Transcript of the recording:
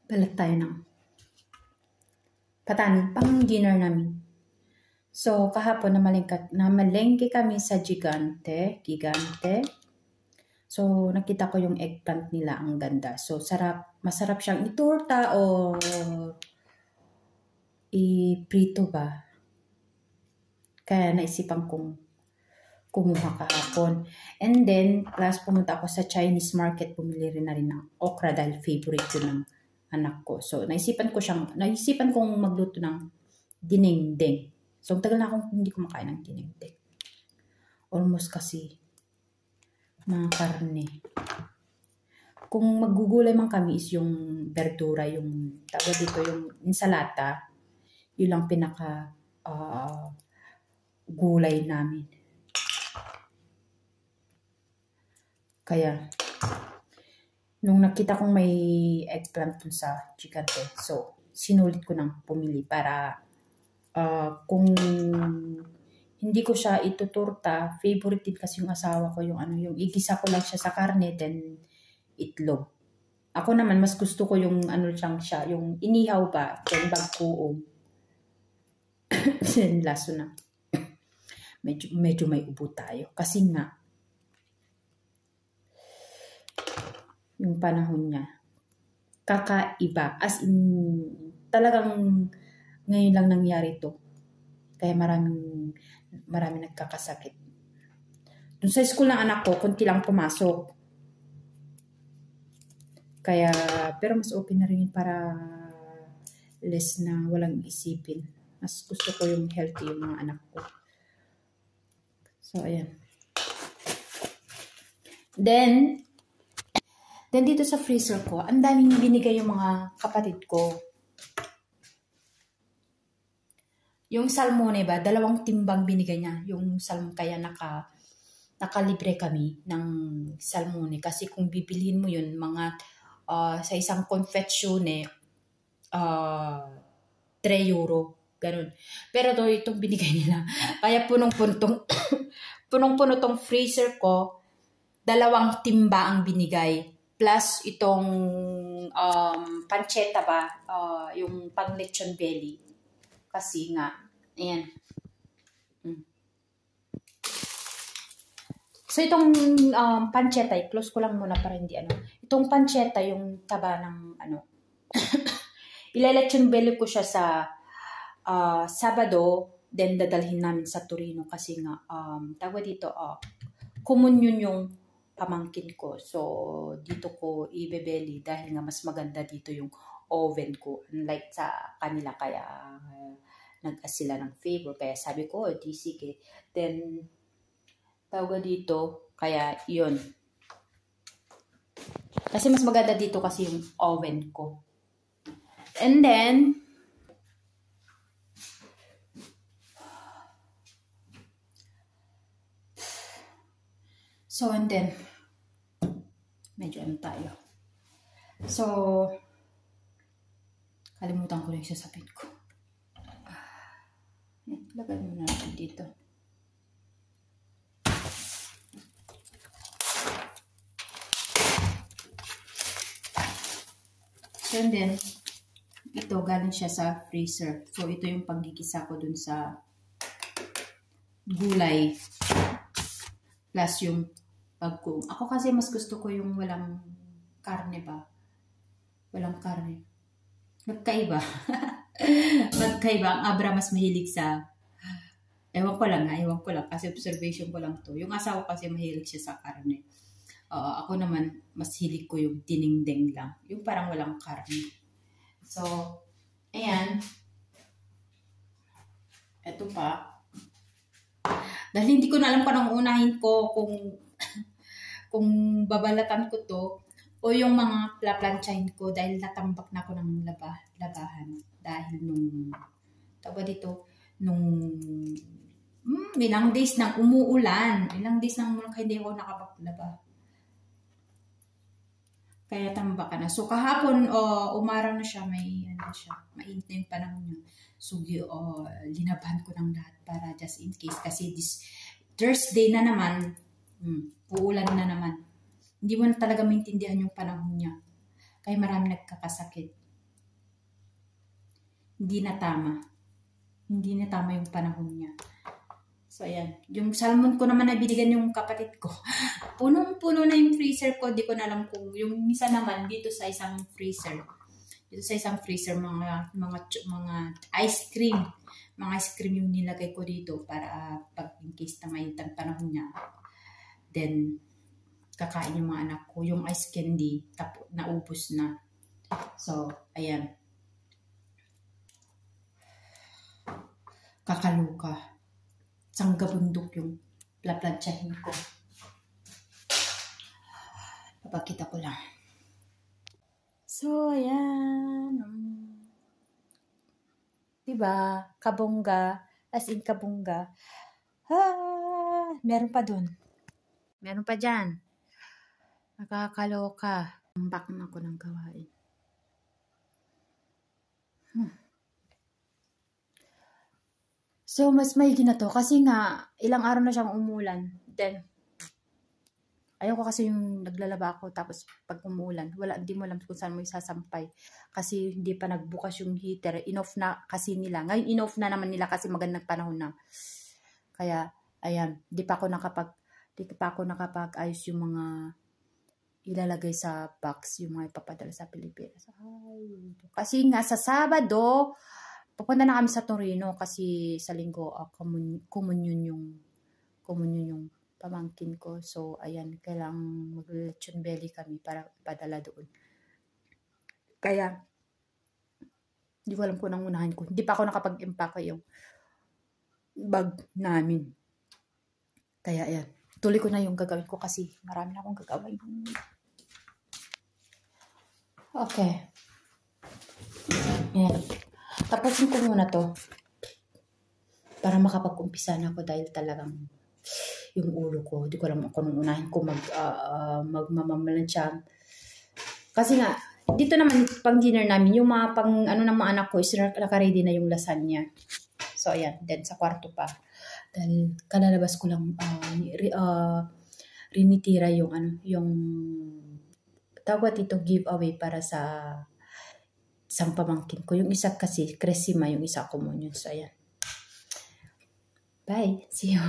Balat tayo ng patani, pang dinner namin. So, kahapon namalengke kami sa Gigante. So, nakita ko yung eggplant nila, ang ganda. So, masarap siyang itorta o iprito ba. Kaya naisipan kong kumuha kahapon. And then, plus pumunta ako sa Chinese market, bumili rin ng okra dahil favorite ko ng anak ko. So, naisipan kong magluto ng dinengdeng. So, tagal na akong hindi kumakain ng dinengdeng. Almost kasi mga karne. Kung maggugulay man kami is yung verdura, yung tawag dito, yung insalata, yun lang pinaka gulay namin. Kaya, nung nakita kong may eggplant dun sa Gigante, so, sinulit ko nang pumili para kung hindi ko siya ituturta, favorite din kasi yung asawa ko, yung igisa ko lang siya sa karne, then itlog. Ako naman, mas gusto ko yung yung inihaw ba, then bagkuong. Laso na. Medyo may ubo tayo. Kasi nga, yung panahon niya, kakaiba. As in, talagang ngayon lang nangyari to. Kaya maraming nagkakasakit. Dun sa school ng anak ko, konti lang pumasok. Kaya, pero mas okay na rin para less na walang isipin. Mas gusto ko yung healthy yung mga anak ko. So, ayan. Then dito sa freezer ko, ang daming binigay yung mga kapatid ko. Yung salmone ba, 2 timbang binigay niya. Yung salmone, kaya nakalibre kami ng salmone. Kasi kung bibilhin mo yun, sa isang confezione, 3 euro. Ganun. Pero itong binigay nila. Kaya punong-puno tong freezer ko, 2 timba ang binigay. Plus itong pancetta ba, yung pang lechon belly. Kasi nga, ayan. So itong pancetta, close ko lang muna para hindi Itong pancetta, yung taba ng ilalechon belly ko siya sa Sabado, then dadalhin namin sa Torino kasi nga, tawag dito, common yun yung pamangkin ko. So, dito ko ibebeli dahil nga mas maganda dito yung oven ko. Unlike sa kanila, kaya nag-ask sila ng favor. Kaya sabi ko, di sige. Then, tawag dito, kaya yun. Kasi mas maganda dito kasi yung oven ko. And then, medyo tayo. So, kalimutan ko na yung sasabihin ko. Lagay mo na natin dito. So, and then, ito galing siya sa freezer. So, ito yung paggigisa ko dun sa gulay. Plus yung pagkung. Ako kasi mas gusto ko yung walang karne ba? Walang karne. Magkaiba. Magkaiba. Ang Abra mas mahilig sa ewan ko lang. Kasi observation ko lang to. Yung asawa kasi mahilig siya sa karne. Ako naman, mas hilig ko yung dinengdeng lang. Yung parang walang karne. So, ayan. Ito pa. Dahil hindi ko na alam kung anong unahin ko, kung babalatan ko to, o yung mga plaplansyahin ko dahil natambak na ako ng labahan. Dahil ilang days nang umuulan. Ilang days nang hindi ako nakapaglaba. Kaya tambak na. So kahapon, umaraw na siya, mainit na yung panahon niya. So linabahan ko ng lahat para just in case. Kasi this Thursday na naman, uulan na naman. Hindi mo na talaga maintindihan yung panahon niya. Kaya marami nagkakasakit. hindi na tama. Hindi na tama yung panahon niya. So, ayan. Yung salmon ko naman na binigyan yung kapatid ko. Punong-puno na yung freezer ko. Di ko na alam kung yung isa naman dito sa isang freezer. Dito sa isang freezer, mga ice cream. Mga ice cream yung nilagay ko dito para pag in case na may panahon niya. Then, kakain yung mga anak ko. Yung ice candy, naubos na. So, ayan. Kakaluka. Sanggabundok yung plaplansyahin ko. Papakita ko lang. So, ayan. Diba? Kabongga. As in kabongga. Meron pa dun. Meron pa dyan. Nakakaloka. Tambak na ako ng gawain. So, mas maigi na to. Kasi nga, ilang araw na siyang umulan. Then, ayoko kasi yung naglalaba ako. Tapos, pag umulan, hindi mo alam kung saan mo isasampay. Kasi, hindi pa nagbukas yung heater. Inoff na kasi nila. Ngayon, inoff na naman nila kasi magandang panahon na. Kaya, ayan. Di pa ako nakapag-ayos yung mga ilalagay sa box. Yung mga ipapadala sa Pilipinas. Kasi nga, sa Sabado, pupunta na kami sa Torino kasi sa linggo communion yung pamangkin ko. So, ayan, kailangang mag-lechon belly kami para ipadala doon. Kaya, hindi ko alam kung anong unahan ko. Hindi pa ako nakapag-impake yung bag namin. Kaya, ayan. Tuloy ko na yung gagawin ko kasi marami na akong gagawin. Okay. Ayan. Tapusin ko muna to para makapag-umpisa na ako dahil talagang yung ulo ko, di ko alam kung nung unahin ko magmamalansya. Kasi nga, dito naman pang dinner namin, yung mga pang ano ng mga anak ko is naka-ready na yung lasagna. So, ayan. Then, sa kwarto pa. Dahil kalalabas ko lang rinitira yung tawag dito giveaway para sa isang pamangkin ko. Yung isa kasi, Cresima, yung isa communion. So, ayan. Bye. See you.